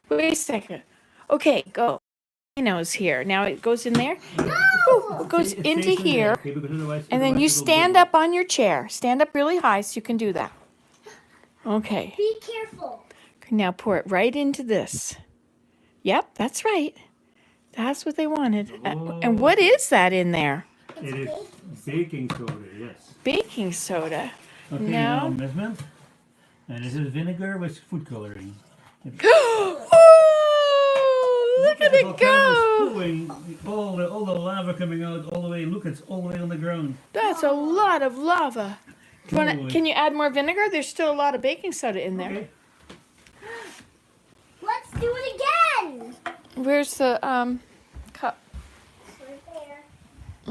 Wait a second. Okay, go. Volcano's here. Now it goes in there. No! It goes into here. And then you stand up on your chair. Stand up really high so you can do that. Okay. Be careful. Now pour it right into this. Yep, that's right. That's what they wanted. And what is that in there? It is baking soda, yes. Baking soda. Okay, Now- now measurement. And this is vinegar with food coloring. Oh, look at it go. Spewing, all the lava coming out all the way. Look, it's all the way on the ground. That's a lot of lava. Do you wanna, Holy. can you add more vinegar? There's still a lot of baking soda in there. Okay. Let's do it again. Where's the cup? Right there.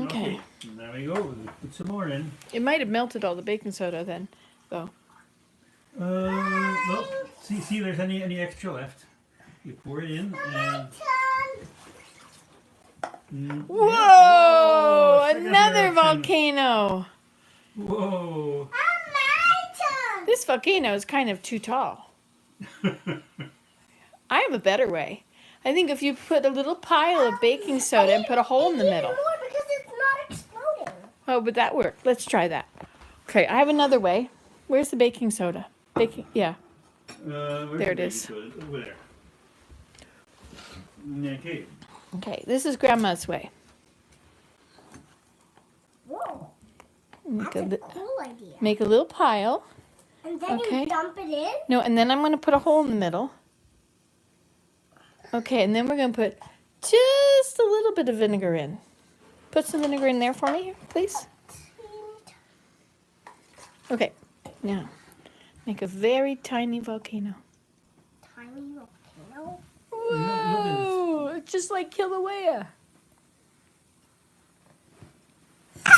Okay. There we go. Put some more in. It might have melted all the baking soda then, though. Well, see if there's any extra left. You pour it in and. Whoa! second Another reaction. volcano. Whoa! This volcano is kind of too tall. I have a better way. I think if you put a little pile of baking soda and put a hole in the middle. More because it's not exploding. Oh, would that work? Let's try that. Okay, I have another way. Where's the baking soda? Baking, yeah. Where's There it the is. baking soda? Over there. Okay. Okay, this is Grandma's way. Whoa. Make a, That's a li- cool idea. make a little pile. And then Okay. you dump it in. No, and then I'm going to put a hole in the middle. Okay, and then we're going to put just a little bit of vinegar in. Put some vinegar in there for me, please. Okay, now make a very tiny volcano. Tiny volcano. Whoa, it's just like Kilauea. No,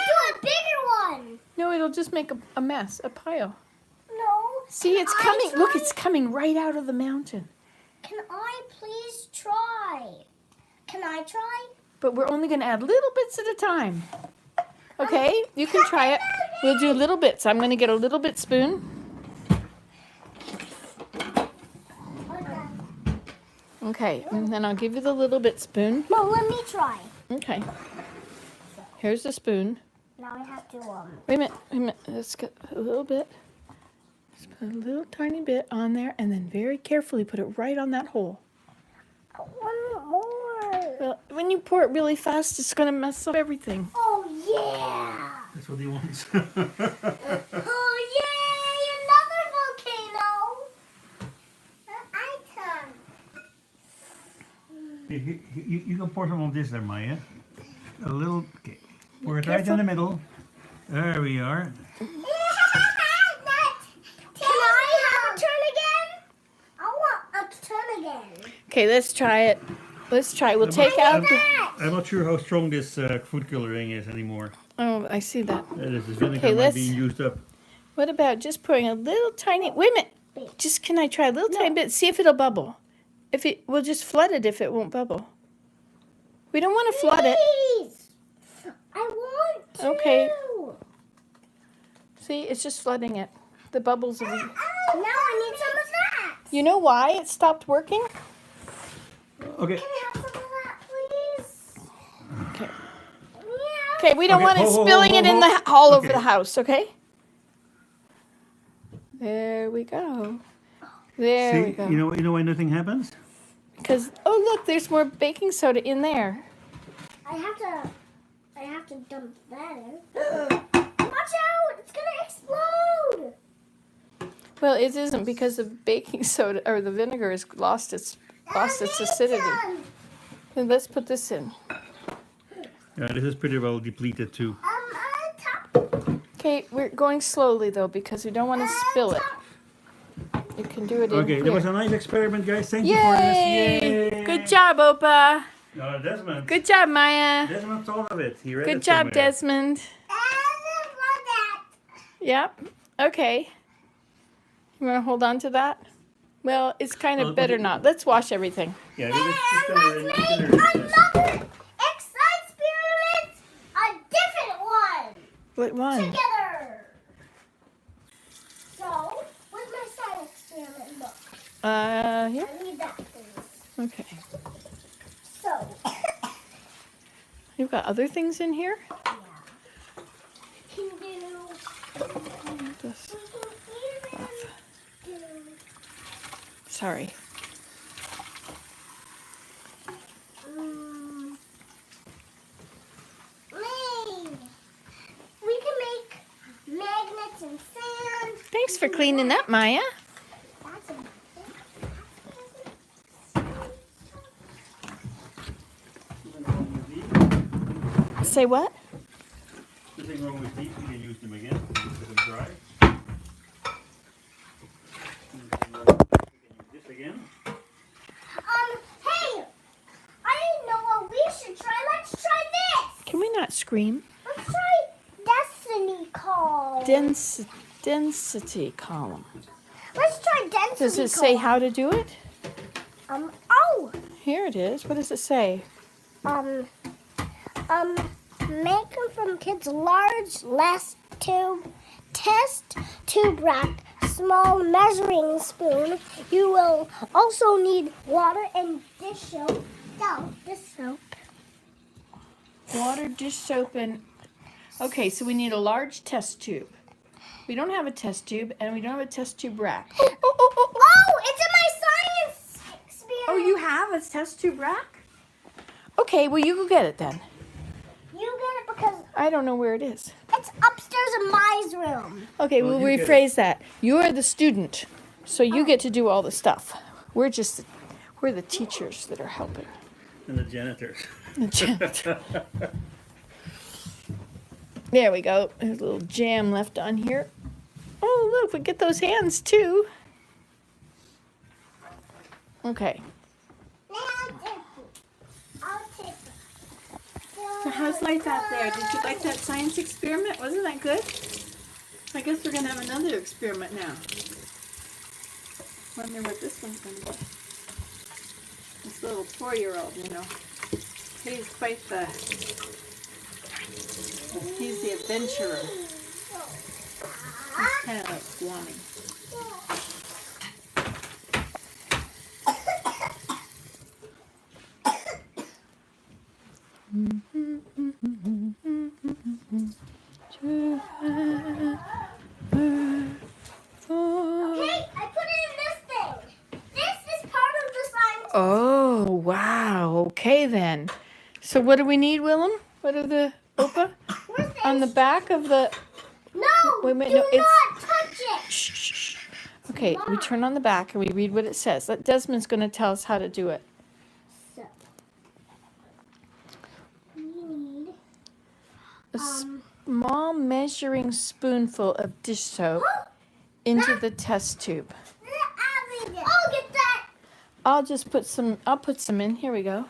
do a bigger one. No, it'll just make a mess, a pile. No. See, it's Can I coming. Look, try? it's coming right out of the mountain. Can I please try? Can I try? But we're only going to add little bits at a time. Okay, you can try it. We'll do little bits. I'm going to get a little bit spoon. Okay, and then I'll give you the little bit spoon. No, let me try. Okay. Here's the spoon. Now I have to Wait a minute, wait a minute. Let's get a little bit. Just put a little tiny bit on there and then very carefully put it right on that hole. one more. Well, when you pour it really fast, it's going to mess up everything. Oh yeah. That's what he wants. Oh yay! Another volcano. An item. You can pour some of this there, Maya. A little. Okay. Pour it right Careful. in the middle. There we are. Can I have a turn again? I want a turn again. Okay, let's try it. Let's try it. We'll take out the... I'm not sure how strong this food coloring is anymore. Oh, I see that. This is vinegar Okay, might let's- be used up. What about just pouring a little tiny... Wait a minute. Just can I try a little tiny bit? See if it'll bubble. If it, we'll just flood it if it won't bubble. We don't want to flood it. Please. I want to. Okay. See, it's just flooding it. The bubbles of the... Now I need some of that. You know why it stopped working? Okay. Can I have some of that, please? Okay. Yeah. Okay, we don't Okay, want it whoa, whoa, spilling whoa, it in whoa. the all over Okay. the house, okay? There we go. There we See, go. you know why nothing happens? Because, oh look, there's more baking soda in there. I have to dump that in. Watch out! It's gonna explode. Well, it isn't because the baking soda or the vinegar has lost its acidity. Then let's put this in. Yeah, this is pretty well depleted too. Top. Okay, we're going slowly though because we don't want to spill it. You can do it in Okay, here. that was a nice experiment, guys. Thank you for this. Yay! Yay! Good job, Opa. Desmond. Good job, Maya. Desmond thought of it. He read Good it job, somewhere. Desmond. Yep. Okay. You want to hold on to that? Well, it's kind of Well, better okay. not. Let's wash everything. Yeah, And just let's make another experiment, a different one, What one? together. So, where's my science experiment book? Yeah. I need that, please. Okay. So, You've got other things in here? yeah. Can do. This. We can even do. Sorry. We can make magnets and sand. Thanks for cleaning up, Maya. That's Say what? Nothing wrong with these. We can use them again. Let them dry. We can use this again. Hey, I didn't know what we should try. Let's try this. Can we not scream? Let's try Destiny Call. Density column. Let's try Density Does it say Call. how to do it? Oh. Here it is. What does it say? Make them from kids large, less tube, test tube rack, small measuring spoon. You will also need water and dish soap. No, dish soap. Water, dish soap, and... Okay, so we need a large test tube. We don't have a test tube, and we don't have a test tube rack. Oh, it's in my science experiment. Oh, you have a test tube rack? Okay, well, you go get it then. You get it because I don't know where it is. it's upstairs in my room. Okay, Well, we'll you get rephrase that. You're the student, so you get to do all the stuff. We're the teachers that are helping. And the janitors. The janitor. There we go. There's a little jam left on here. Oh, look, we get those hands too. Okay. I'll take it. So how's life out there? Did you like that science experiment? Wasn't that good? I guess we're going to have another experiment now. Wonder what this one's going to be. This little 4-year-old, you know. He's quite the... He's the adventurer. He's kind of like squatting. Okay, I put it in this thing. This is part of the science. Oh, wow. Okay, then. So what do we need, Willem? What are the... Opa? Where's this? On the back of the... No, Wait, do no, it's... not touch it. Shh, shh, shh. Okay, we turn on the back and we read what it says. Desmond's going to tell us how to do it. So, we need A small measuring spoonful of dish soap into the test tube. I'll get that. I'll just put some, I'll put some in. Here we go.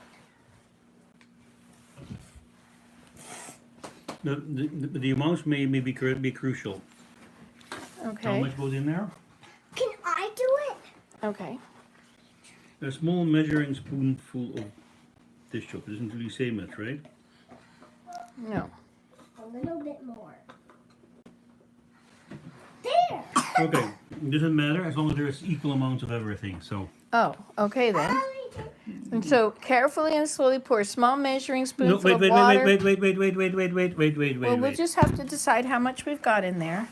The amounts may be crucial. How Okay. much goes in there? Can I do it? Okay. A small measuring spoonful of dish soap. Doesn't really say much, right? No. A little bit more. There. Okay, it doesn't matter as long as there's equal amounts of everything. So Oh, okay then. And so carefully and slowly pour a small measuring no, spoonful wait, of wait, water. wait. Well, we'll just have to decide how much we've got in there.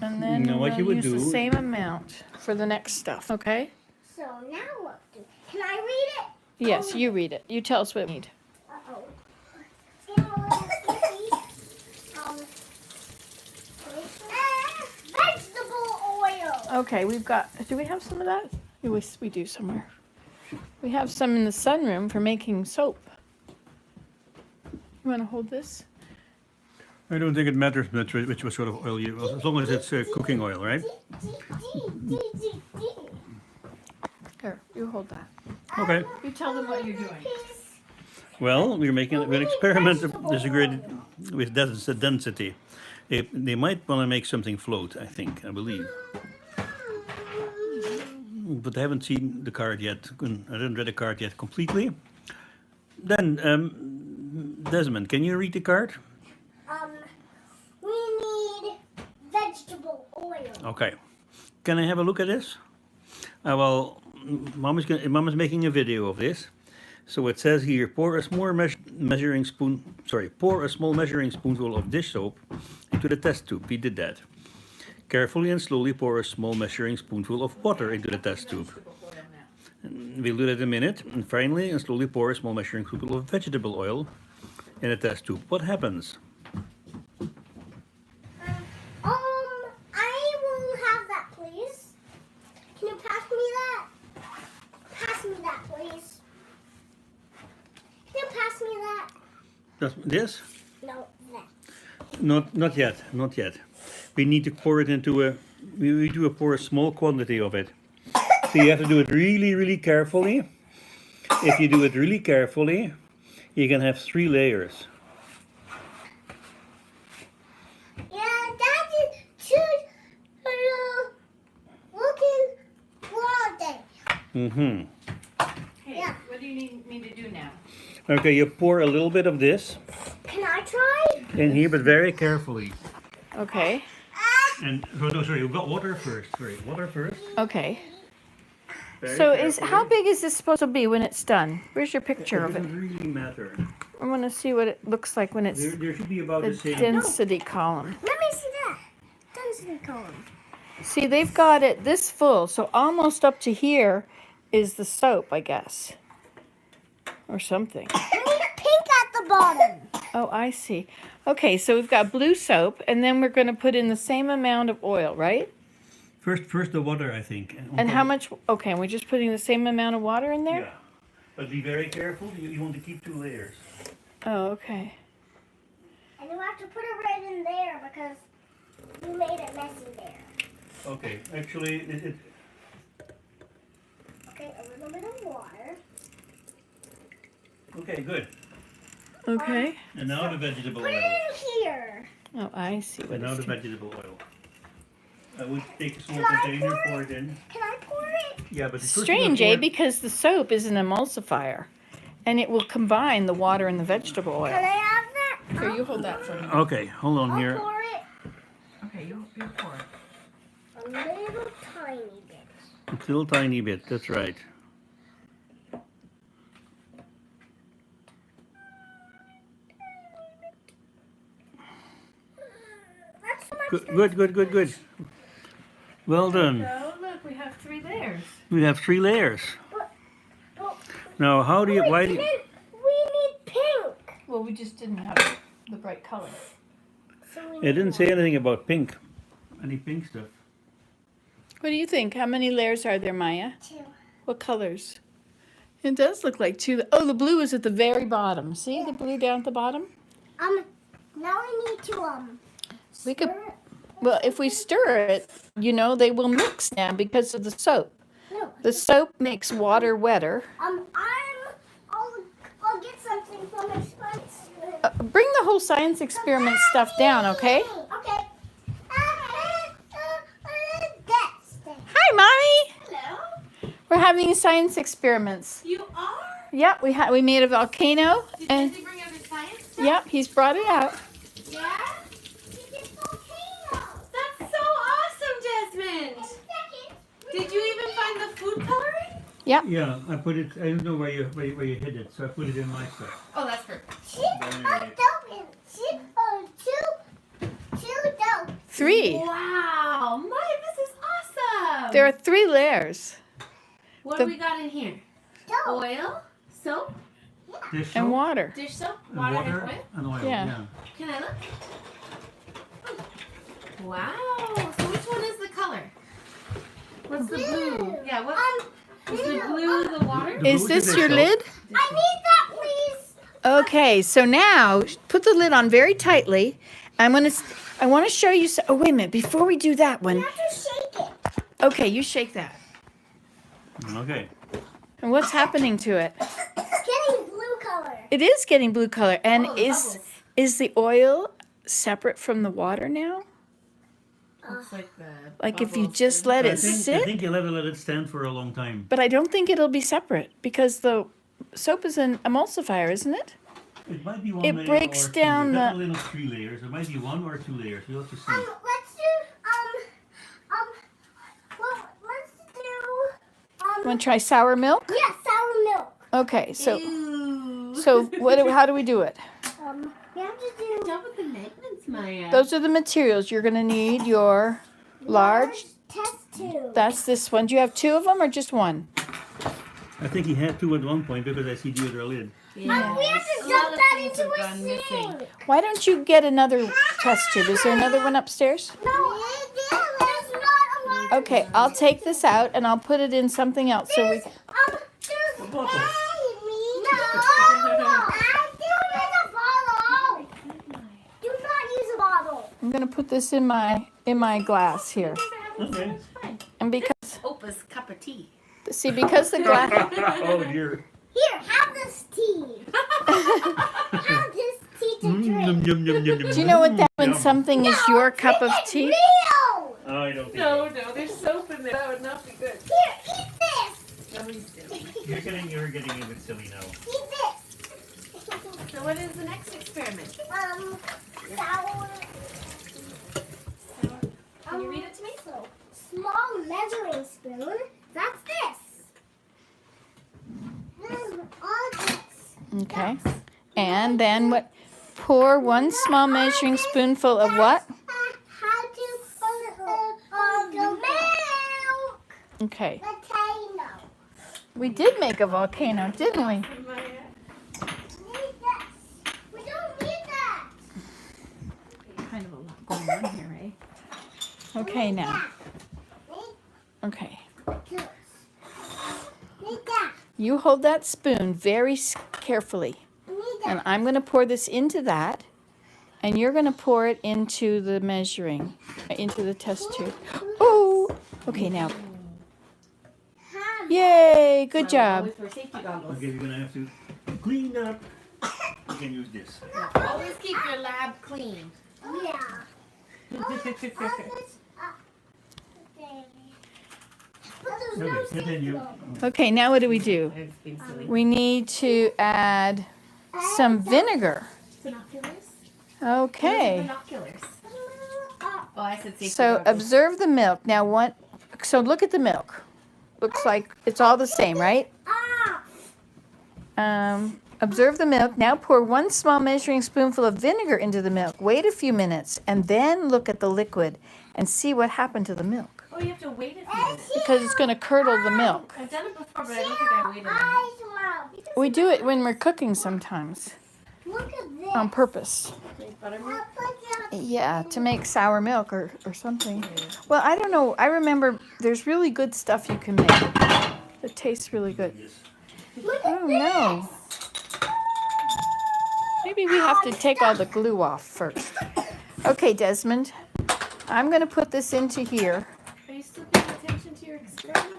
And then Now, what we'll you would use the do- same amount for the next stuff, okay? So now what? Can I read it? Yes, you read it. You tell us what we need. Uh-oh. It's getting a little sticky. Vegetable oil. Okay, we've got, do we have some of that? We do somewhere. We have some in the sunroom for making soap. You want to hold this? I don't think it matters much which sort of oil you use, as long as it's cooking oil, right? Here, you hold that. Okay. You tell them what you're doing. Well, we're making an experiment with density. They might want to make something float, I believe. But I haven't seen the card yet. I didn't read the card yet completely. Then, Desmond, can you read the card? We need vegetable oil. Okay. Can I have a look at this? Well, Mom is making a video of this. So it says here, pour a small measuring spoonful of dish soap into the test tube. We did that. Carefully and slowly pour a small measuring spoonful of water into the test tube. We'll do that in a minute. And finally, and slowly pour a small measuring spoonful of vegetable oil in the test tube. What happens? I will have that, please. Can you pass me that? Pass me that, please. Can you pass me that? This? No, that. Not yet. Not yet. We need to pour it into a. We do pour a small quantity of it. So you have to do it really, really carefully. If you do it really carefully, you can have 3 layers. Yeah, that is too looking water. Mm-hmm. Hey, Yeah. what do you need me to do now? Okay, you pour a little bit of this Can I try? in here, but very carefully. Okay. And sorry, you've got water first. Sorry, water first. Okay. Very So carefully. how big is this supposed to be when it's done? Where's your picture of It it? doesn't really matter. I want to see what it looks like when it's There should be about the the same. density column. Let me see that. Density column. See, they've got it this full, so almost up to here is the soap, I guess. Or something. We need pink at the bottom. Oh, I see. Okay, so we've got blue soap, and then we're going to put in the same amount of oil, right? First the water, I think. And how much? Okay, we're just putting the same amount of water in there? Yeah. But be very careful. You want to keep 2 layers. Oh, okay. And you have to put it right in there because you made it messy there. Okay. Actually, Okay, a little bit of water. Okay, good. Okay. And now the vegetable Put it oil. in here. Oh, I see what And now it's the doing. vegetable oil. I would take a small Can I container, pour pour it in. Can I pour it? Yeah, but first Strange, you eh? gotta Because the soap is an emulsifier, and it will combine the water and the vegetable Can oil. I have that? Here, you hold that for me. pour- Okay, hold on I'll here. pour it Okay, you pour it. a little tiny bit. A little tiny bit. That's right. That's so much. Good. Well done. Oh, look, we have 3 layers. We have 3 layers. But- Now, how do you? Wait, Why do you? we need pink. Well, we just didn't have the bright color. So we It need didn't say anything about pink. Any pink stuff? What do you think? How many layers are there, Maya? 2. What colors? It does look like 2. Oh, the blue is at the very bottom. See the blue down at the bottom? Now we need to We could. stir it. Well, if we stir it, you know, they will mix now because of the soap. No. The soap makes water wetter. I'll get something from my spice. Bring the whole science experiment stuff down, okay? Okay. Hi, Mommy. Hello. We're having science experiments. You are? Yep, we made a volcano, Did and Jesse bring out his science stuff? yep, he's brought it out. Yeah? That's so awesome, Desmond! Did you even find the food coloring? Yeah, I put it. I don't know where you hid it, so I put it in my stuff. Oh, that's perfect. Two dope. 3. Wow, Maya, this is awesome! There are 3 layers. What the- do we got in here? Dope. Oil, soap, Dish And soap water. dish soap, and water, water and oil. and oil. Yeah. Yeah. Can I look? Wow, so which one is the color? What's the blue? Yeah, what is the blue the water? The Is blue this dish your soap. lid? I need that, please. Okay, so now put the lid on very tightly. I want to show you. Oh, wait a minute. Before we do that one, You have to shake it. okay, you shake that. Okay. And what's happening to it? It's getting blue color. It is getting blue color. And Oh, the bubbles. is the oil separate from the water now? Looks like the Like if you bubbles just are- let I it think sit? you'll have to let it stand for a long time. But I don't think it'll be separate because the soap is an emulsifier, isn't it? It might be one It layer breaks or two. down the- Definitely not 3 layers. It might be 1 or 2 layers. You'll have to see. Let's do Want to try sour milk? Yeah, sour milk. Okay, so Ew. how do we do it? We have to do Stop with the magnets, Maya. Those are the materials. You're going to need your large. test tube. That's this one. Do you have two of them or just one? I think he had two at one point because I see the other lid. Yeah. We have to A lot dump of that things into have a gone missing. sink. Why don't you get another test tube? Is there another one upstairs? No, there's not a large. Okay, I'll take this out and I'll put it in something else. So we. There's A bottle. No, I do use a bottle. Do not use a bottle. I'm going to put this in my glass here. Okay. And because Opa's cup of tea. because the glass. Oh dear. Here, have this tea. Have this tea to drink. Do you know what that when something is your cup of tea? Real. Oh, I don't think No, there's soap in there. That would not be good. Here, eat this. No, he's silly. you're getting a bit silly now. Eat this. So what is the next experiment? Sour. Can you read it to me? Small measuring spoon. That's this. This is all this. Okay. And then what? Pour one small measuring spoonful of what? How to put the milk. Okay. Potato. We did make a volcano, didn't we? Need this. We don't need that. Kind of a lot going on here, right? Okay, now. Need Okay. this. Need that. You hold that spoon very carefully. Need And that. I'm going to pour this into that. And you're going to pour it into the measuring, into the test tube. Oh! Okay, now. Yay! Good job. Always wear safety goggles. Okay, you're gonna have to clean up. You can use this. Always keep your lab clean. Yeah. Okay, continue. Okay, now what do we do? It's being silly. We need to add some vinegar. Binoculars? Okay. Binoculars. Oh, I said safety So goggles. observe the milk. Now what? So look at the milk. Looks like it's all the same, right? Observe the milk. Now pour one small measuring spoonful of vinegar into the milk. Wait a few minutes and then look at the liquid and see what happened to the milk. Oh, you have to wait a few minutes. Because it's going to curdle the milk. I've done it before, but I don't think I waited enough. We do it when we're cooking sometimes Look at this. on purpose. Make buttermilk? Yeah, to make sour milk or something. Well, I don't know. I remember there's really good stuff you can make. It tastes really good. Oh, no. Maybe we have to take all the glue off first. Okay, Desmond. I'm going to put this into here. Are you still paying attention to your experiment?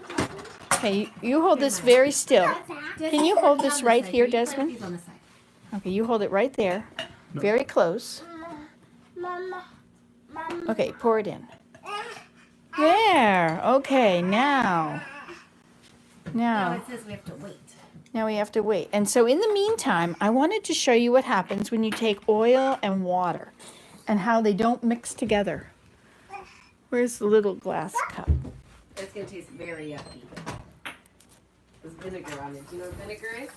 Okay, you hold this very still. Can you hold this right here, You plant Desmond? these on the side. Okay, you hold it right there. Very close. Mama. Okay, pour it in. There. Okay, now. Now Now. it says we have to wait. Now we have to wait. And so in the meantime, I wanted to show you what happens when you take oil and water and how they don't mix together. Where's the little glass cup? It's going to taste very yucky. There's vinegar on it. Do you know what vinegar is?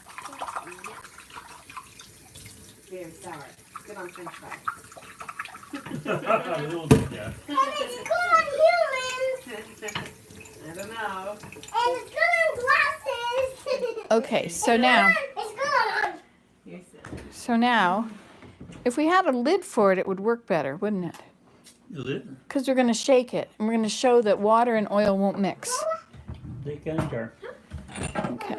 Very sour. Good on French fries. A little bit, yeah. And it's good on humans. I don't know. And it's good on glasses. Okay, so now, It's good on. You're silly. so now, if we had a lid for it, it would work better, wouldn't it? Is it? Because we're going to shake it, and we're going to show that water and oil won't mix. They can jar. Okay.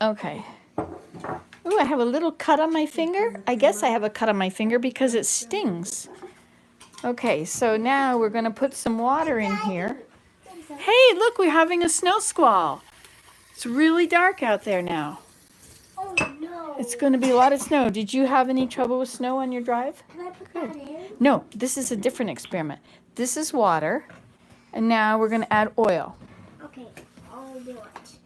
Okay. Ooh, I have a little cut on my finger. I guess I have a cut on my finger because it stings. Okay, so now we're going to put some water in here. Hey, look, we're having a snow squall. It's really dark out there now. Oh no. It's going to be a lot of snow. Did you have any trouble with snow on your drive? Can I put that in? No, this is a different experiment. This is water, and now we're going to add oil. Okay, I'll do it.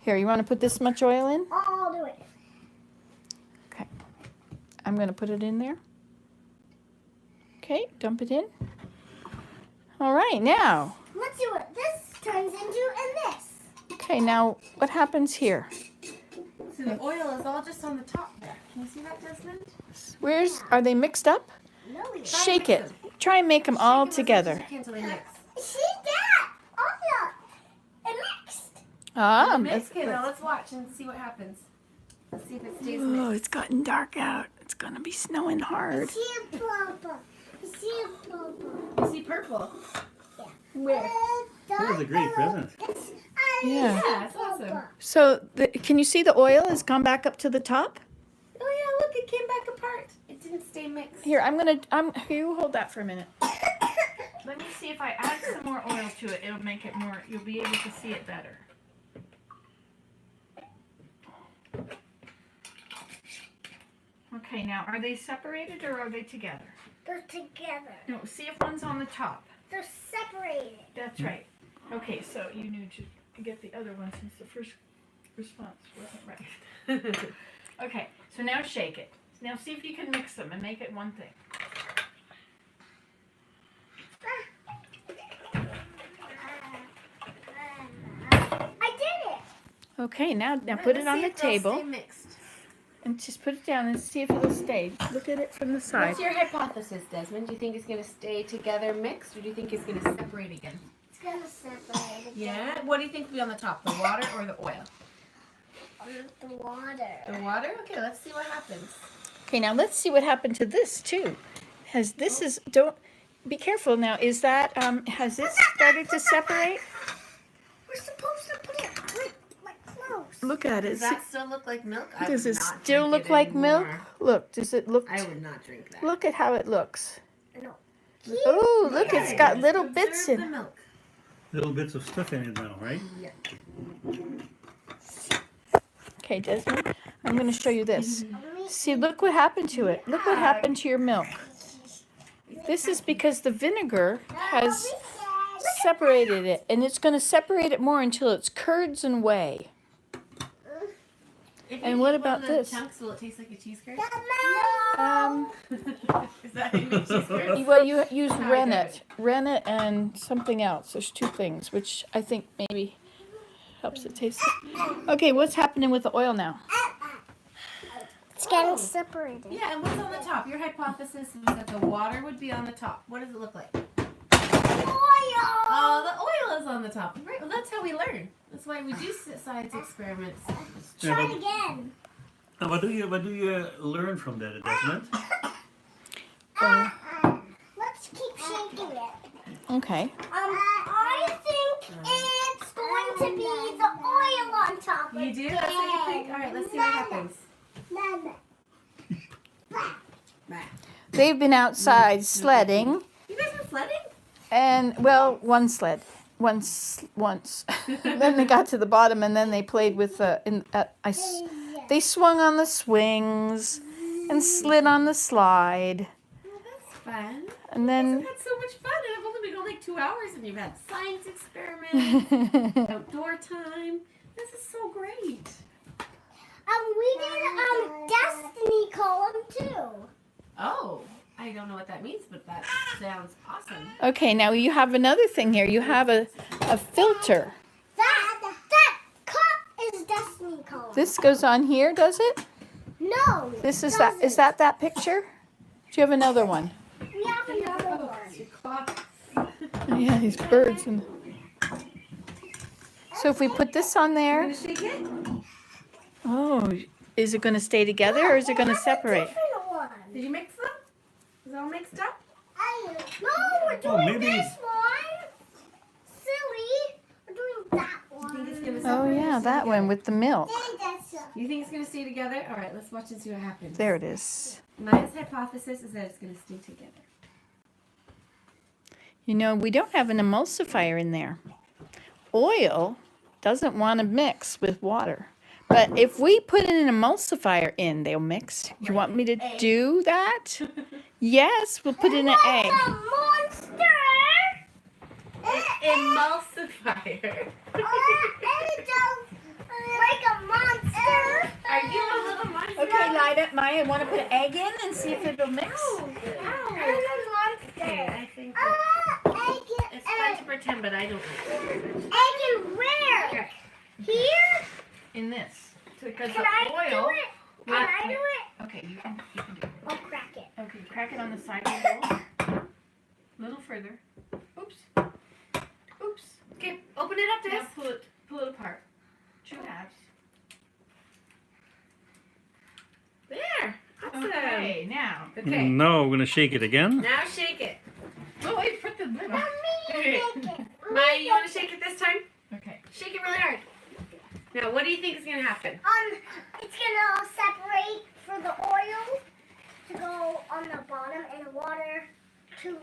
Here, you want to put this much oil in? I'll do it. Okay. I'm going to put it in there. Okay, dump it in. All right, now. Let's do it. This turns into this. Okay, now what happens here? So the oil is all just on the top there. Can you see that, Desmond? Are they mixed up? No, Shake it. Try and make them all together. Until they mix. see that? Oh, yeah. It mixed. Ah, Mix it. Now let's watch and see what happens. Let's see if it stays mixed. oh, it's gotten dark out. It's gonna be snowing hard. See a purple. See a purple. You see purple? Where? That was a great present. Yeah. Yeah, it's awesome. So, can you see the oil has gone back up to the top? Oh yeah, look, it came back apart. It didn't stay mixed. Here, here, you hold that for a minute. Let me see if I add some more oil to it. It'll make it more, you'll be able to see it better. Okay, now, are they separated or are they together? They're together. No, see if one's on the top. They're separated. That's right. Okay, so you need to get the other one since the first response wasn't right. Okay, so now shake it. Now see if you can mix them and make it one thing. I did it. Okay, now put it on the table Stay mixed. and just put it down and see if it'll stay. Look at it from the side. What's your hypothesis, Desmond? Do you think it's going to stay together mixed, or do you think it's going to separate again? It's gonna separate again. Yeah. What do you think will be on the top, the water or the oil? The water. The water. Okay, let's see what happens. Okay, now let's see what happened to this too. Don't be careful now. Is that has this started to separate? We're supposed to put it like close. Look at it. Does that still look like milk? I Does would it not still drink look it like milk? anymore. Look, does it look? I would not drink that. Look at how it looks. No. Oh, look, it's got little Observe bits the in it. milk. Little bits of stuff in it now, right? Yeah. Okay, Desmond, I'm going to show you this. See, look what happened to it. Look what happened to your milk. This is because the vinegar has separated it, and it's going to separate it more until it's curds and whey. If And you what eat one about of the this? Chunks, will it taste like a cheese curd? Is that how you make cheese curds? Well, you use How I do rennet and something else. There's two things, which I think maybe helps it taste. Okay, what's happening with the oil now? It's getting separated. Yeah, and what's on the top? Your hypothesis is that the water would be on the top. What does it look like? Oil. Oh, the oil is on the top. Right. Well, that's how we learn. That's why we do science experiments. Try it again. What do you learn from that, Desmond? Let's keep shaking it. Okay. I think it's going to be the oil on top. You do? That's what you think? All right, let's see what happens. They've been outside sledding, You guys been sledding? and well, one sled, once. Then they got to the bottom, and then they played with they swung on the swings and slid on the slide, Well, that's fun. and I've then had so much fun, and I've only been gone like 2 hours, and you've had science experiments, outdoor time. This is so great. We did Destiny column too. Oh, I don't know what that means, but that sounds awesome. okay. Now you have another thing here. You have a filter. That cup is Destiny column. This goes on here, does it? No. This is that. Is that picture? Do you have another one? We have another one. Your clock. Oh, yeah, these birds. So if we put this on there, Gonna shake it? oh, is it going to stay together or is it going to separate? Different one. Did you mix them? Is it all mixed up? No, we're doing maybe- this one. Silly. We're doing that You think one. it's gonna Oh separate or yeah, stay that together? one with the milk. You think it's gonna stay together? All right, let's watch and see what happens. There it is. Maya's hypothesis is that it's gonna stay together. You know, we don't have an emulsifier in there. Oil doesn't want to mix with water. But if we put an emulsifier in, they'll mix. Do you want me to do that? Yes, we'll put in an egg. A monster. Emulsifier. It does like a monster. Are you a little monster? Okay, Maya, want to put an egg in and see if it'll mix? And a monster. Okay, I think Egg. it's fun to pretend, but I don't like it. Egg in where? Okay. Here? In this. Because Can the I oil. do it? Can I do it? Okay, you can do it. I'll crack it. Okay, crack it on the side of the bowl. A little further. Oops. Oops. Okay, open it up, Now Des. pull it apart. 2 halves. There. Awesome. Okay, now. Okay. Now we're gonna shake it again. Now shake it. Oh, wait, put the lid on. Okay. Maya, you want to shake it this time? Okay. Shake it really hard. Now, what do you think is gonna happen? It's gonna separate for the oil to go on the bottom and the water to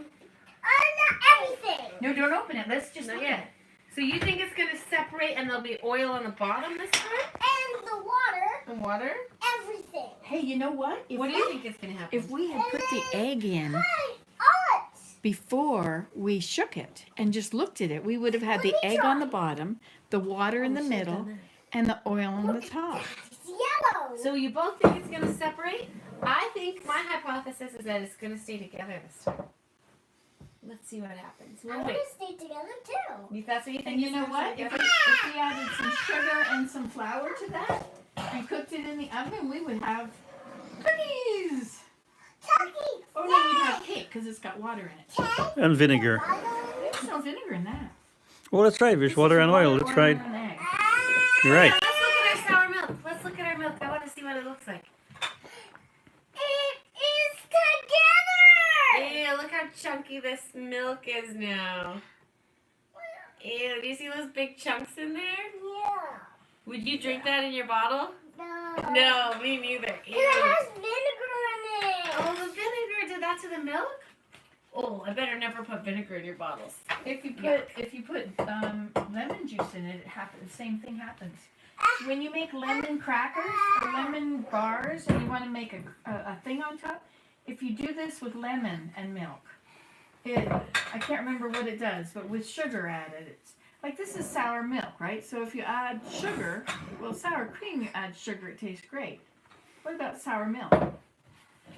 everything. No, don't open it. Let's just Not look yet. at it. So you think it's gonna separate and there'll be oil on the bottom this time? And the water, The water? everything. Hey, you know what? What do you think is gonna happen? If we had put the egg in Hey, us. before we shook it and just looked at it, we would have had the egg on the bottom, the water in the middle, and the oil on the top. It's yellow. So you both think it's gonna separate? I think my hypothesis is that it's gonna stay together this time. Let's see what happens. I We'll want wait. to stay together too. If that's what you think. And you it's know gonna what? stay If together- we added some sugar and some flour to that and cooked it in the oven, we would have cookies. Tucky. Oh no, we'd have cake because it's got water in it. And vinegar. There's no vinegar in that. Well, let's try fish, water and oil. Let's try it. and egg. You're right. Let's look at our sour milk. Let's look at our milk. I want to see what it looks like. It is together. Ew, look how chunky this milk is now. Ew, do you see those big chunks in there? Yeah. Would you drink that in your bottle? No. No, me neither. Ew. It has vinegar in it. Oh, the vinegar did that to the milk? Oh, I better never put vinegar in your bottles. If you put lemon juice in it, the same thing happens. When you make lemon crackers or lemon bars and you want to make a thing on top, if you do this with lemon and milk, I can't remember what it does, but with sugar added, it's like this is sour milk, right? So if you add sugar, well, sour cream, you add sugar, it tastes great. What about sour milk?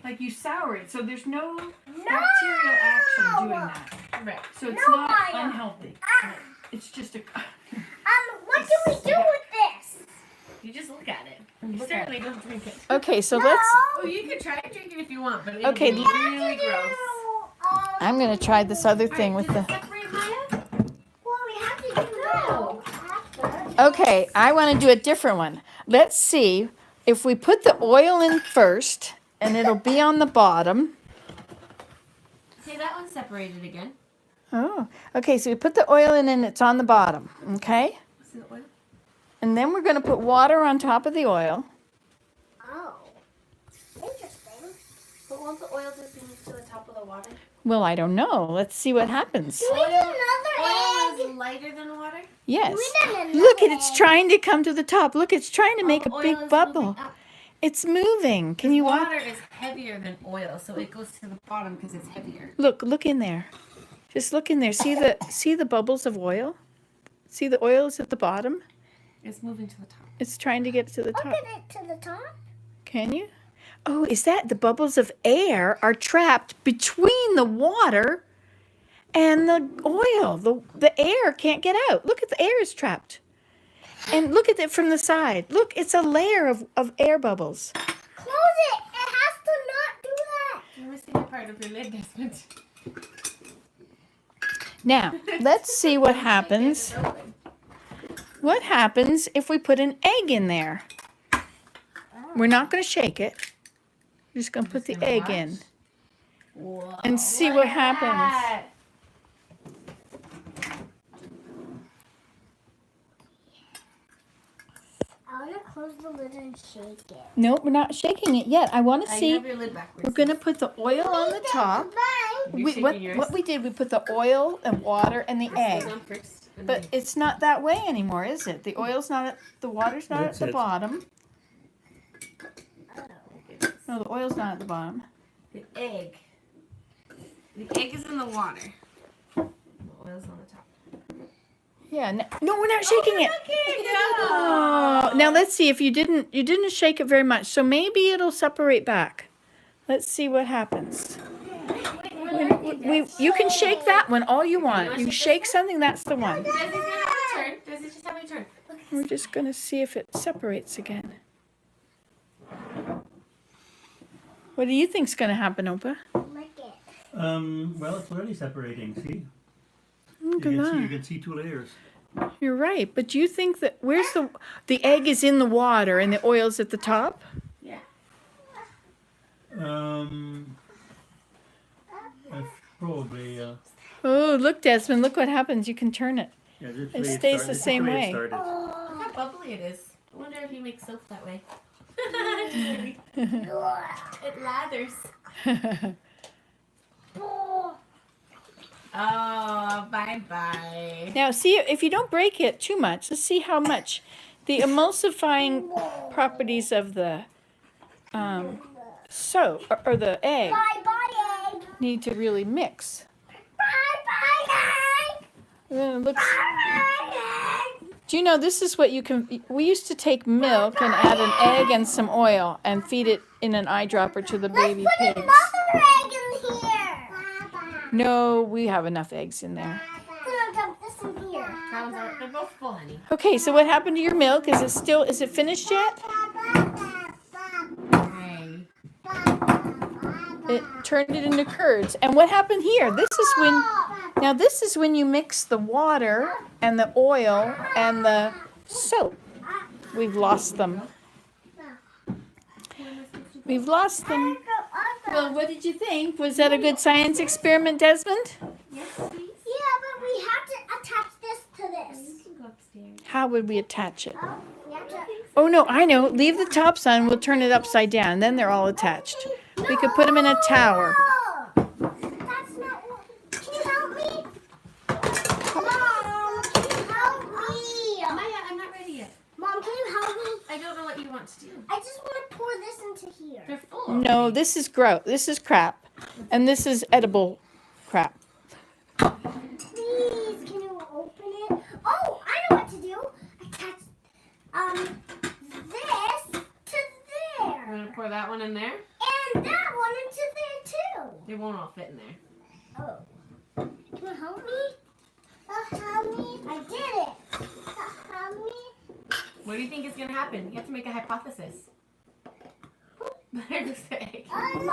Like you sour it, so there's no bacterial action doing that. Right. So it's No, not Maya. unhealthy. It's just a. What do we do with this? You just look at it. You Look at certainly don't drink it. Okay, so Oh, you can try to drink it if you want, but it'll Okay, be l- really gross. I'm gonna try this other All thing right, with does the. it separate, Maya? Well, we have to do No. Okay, I want to do a different one. Let's see if we put the oil in first, and it'll be on the bottom. See, that one's separated again. Oh, okay. So we put the oil in, and it's on the bottom. Okay, See the oil? and then we're gonna put water on top of the oil. Oh. Interesting. But won't the oil just be mixed to the top of the water? Well, I don't know. Let's see what happens. Do we do another Oil egg? is lighter than water? Yes. We done another Look, it's egg. trying to come to the top. Look, it's trying to make Oh, a oil big is bubble. moving up. It's moving. Can you watch? Water is heavier than oil, so it goes to the bottom because it's heavier. Look in there. Just look in there. See the bubbles of oil? See the oil is at the bottom? It's moving to the top. It's trying to get to the Look top. at it to the top. Can you? Oh, is that the bubbles of air are trapped between the water and the oil? The air can't get out. Look at the air is trapped. And look at it from the side. Look, it's a layer of air bubbles. Close it. It has to not do that. You're missing a part of your lid, Desmond. Now, let's see what happens. What happens if we put an egg in there? We're not going to shake it. We're just going to put the egg in Whoa, and see look what at happens. that. I want to close the lid and shake it. Nope, we're not shaking it yet. I want to You see. have your lid backwards. We're going to put the oil on the top. Bye. You're shaking yours. What we did, we put the oil and water and the egg. Hold on first, and But it's not that way anymore, is it? The oil's not at the water's not That's at the it. bottom. then- No, the oil's not at the bottom. The egg. The egg is in the water. The oil's on the top. Yeah. No, we're not shaking it. Okay, Oh, now let's see if you didn't shake it very much, so maybe it'll separate back. Let's see what happens. You can shake that one all you want. You shake something, that's the one. Desi's gonna have a turn. Desi's just having a turn. We're just going to see if it separates again. What do you think's going to happen, Opa? Lick it. Well, it's already separating. See, Look at you that. can see 2 layers. You're right, but do you think that where's the egg is in the water and the oil's at the top? Yeah. That's probably. Oh, look, Desmond, look what happens. You can turn it. Yeah, just It way stays the started. same Just way it way. started. Look how bubbly it is. I wonder if you make soap that way. It lathers. Oh, bye-bye. Now, see, if you don't break it too much, let's see how much the emulsifying properties of the soap or the egg Bye-bye, egg. need to really mix. Bye-bye, egg. Then it looks. Bye-bye, egg. Do you know this is what you can? We used to take milk and add an egg and some oil and feed it in an eyedropper to the baby Let's put pigs. another egg in here. No, we have enough eggs in there. Then I'll dump this in here. They're both full, honey. Okay, so what happened to your milk? Is it finished yet? Hey. It turned it into curds. And what happened here? This is when you mix the water and the oil and the soap. We've lost them. We've lost them. Well, what did you think? Was that a good science experiment, Desmond? Yes, please. Yeah, but we have to attach this to this. You can go upstairs. How would we attach it? We have to. Oh, no, I know. Leave the tops on. We'll turn it upside down. Then they're all attached. We could put them in a tower. No! That's not what. Can you help me? Mom, can you help me? Maya, I'm not ready yet. Mom, can you help me? I don't know what you want to do. I just want to pour this into here. They're full. No, this is gross. This is crap. And this is edible crap. Please, can you open it? Oh, I know what to do. Attach this to I'm there. gonna pour that one in there. And that one into there too. They won't all fit in there. Oh. Can you help me? Help me. I did it. Help me. What do you think is gonna happen? You have to make a hypothesis. There goes the egg. I'm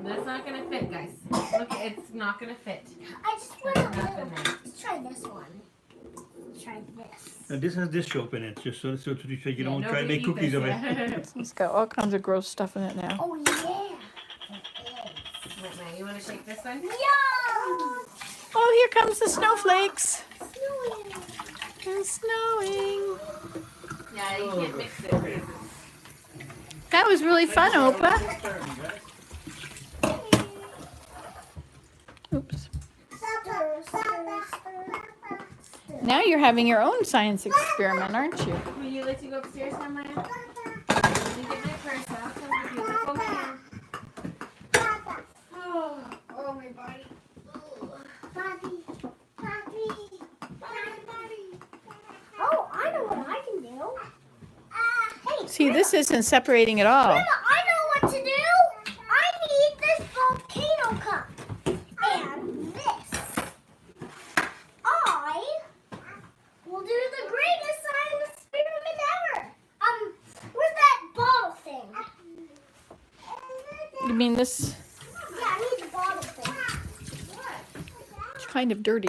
That's not gonna fit, guys. Look, it's not gonna fit. I just want a Nothing little. there. Let's try this one. Let's try this. And this has dish soap in it, just so you don't try nobody to make eat cookies this, of it. yeah. It's got all kinds of gross stuff in it now. Oh yeah. Wait, now, you wanna shake this one? Yum! Oh, here comes the snowflakes. Snowing. It's snowing. Yeah, you can't mix it. That was really fun, Opa. Oops. Now you're having your own science experiment, aren't you? Will you like to go upstairs now, Maya? Let me get my purse. I'll come with you. Hold my hand. Oh, my body. Oh, I know what I can do. Hey, See, this isn't separating at all. Grandma, I know what to do. I need this volcano cup and this. I will do the greatest science experiment ever. Where's that bottle thing? You mean this? Yeah, I need the bottle thing. It's kind of dirty.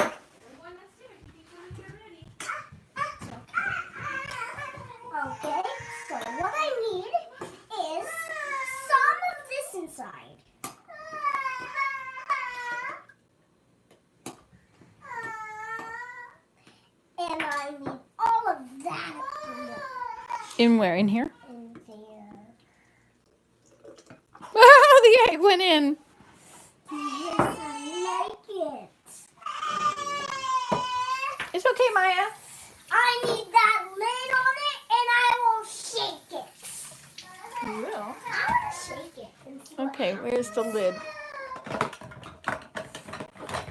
Okay, so what I need is some of this inside. And I need all of that In where? In here? in there. Oh, the egg went in. Yes, I like it. It's okay, Maya. I need that lid on it, and I will shake it. You will. I want to shake it. And see what Okay, where's the lid?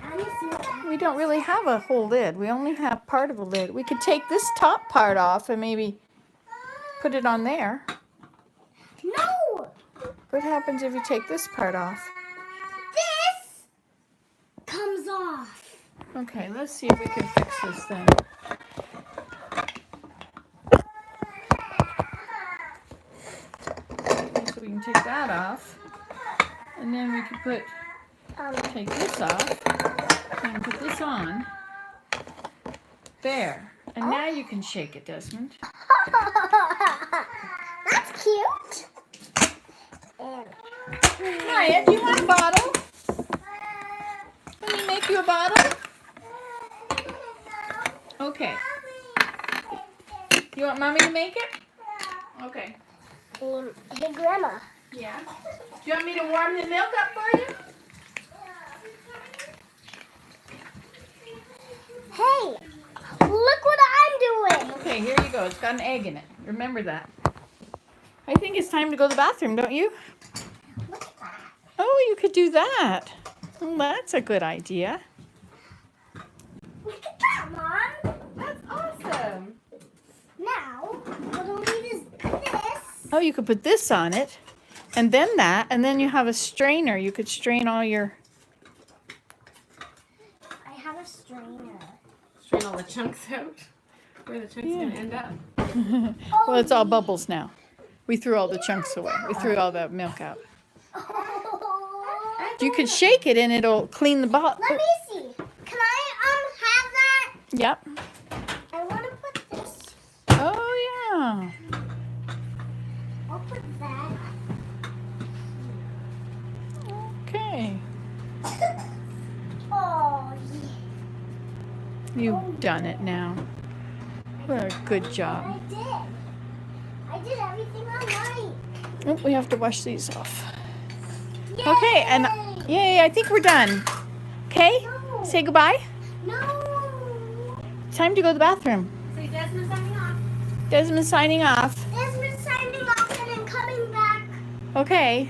happens. We don't really have a whole lid. We only have part of a lid. We could take this top part off and maybe put it on there. No! What happens if you take this part off? comes off. Okay, let's see if we can fix this then. Okay, so we can take that off. And then we can take this off and put this on. There. And now you can shake it, Desmond. That's cute. And Maya, do you want a bottle? Let me make you a bottle? Okay. You want Mommy to make it? Okay. hey, Grandma. Yeah. Do you want me to warm the milk up for you? Hey, look what I'm doing. Okay, here you go. It's got an egg in it. Remember that. I think it's time to go to the bathroom, don't you? Look at that. Oh, you could do that. Well, that's a good idea. Look at that, Mom. That's awesome. Now, what we'll need is this. Oh, you could put this on it, and then that, and then you have a strainer. You could strain all your... I have a strainer. Strain all the chunks out. Where the chunks Yeah. gonna end up? Well, it's all bubbles now. We threw all the chunks away. We threw all the milk out. You could shake it and it'll clean the bottle. Let me see. Can I have that? Yep. I want to put this. Oh, yeah. I'll put that. Okay. Oh, yeah. You've done it now. What a good I job. did. I did everything I like. Oh, we have to wash these off. Yay! Okay, and yay, I think we're done. Okay? No. Say goodbye. No. Time to go to the bathroom. Say Desmond signing off. Desmond's signing off. Desmond signing off and then coming back. Okay.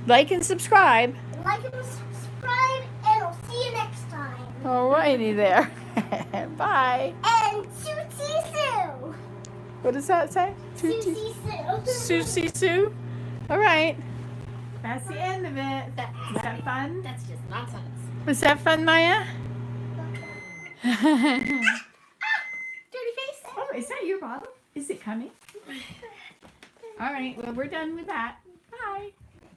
Like and subscribe. Like and subscribe, and I'll see you next time. Alrighty there. Bye. And Susie Sue. What does that say? Susie Sue. Susie Sue. All right. That's the end of it. Was that fun? That's just nonsense. Was that fun, Maya? Dirty face. Oh, is that your bottle? Is it coming? All right. Well, we're done with that. Bye.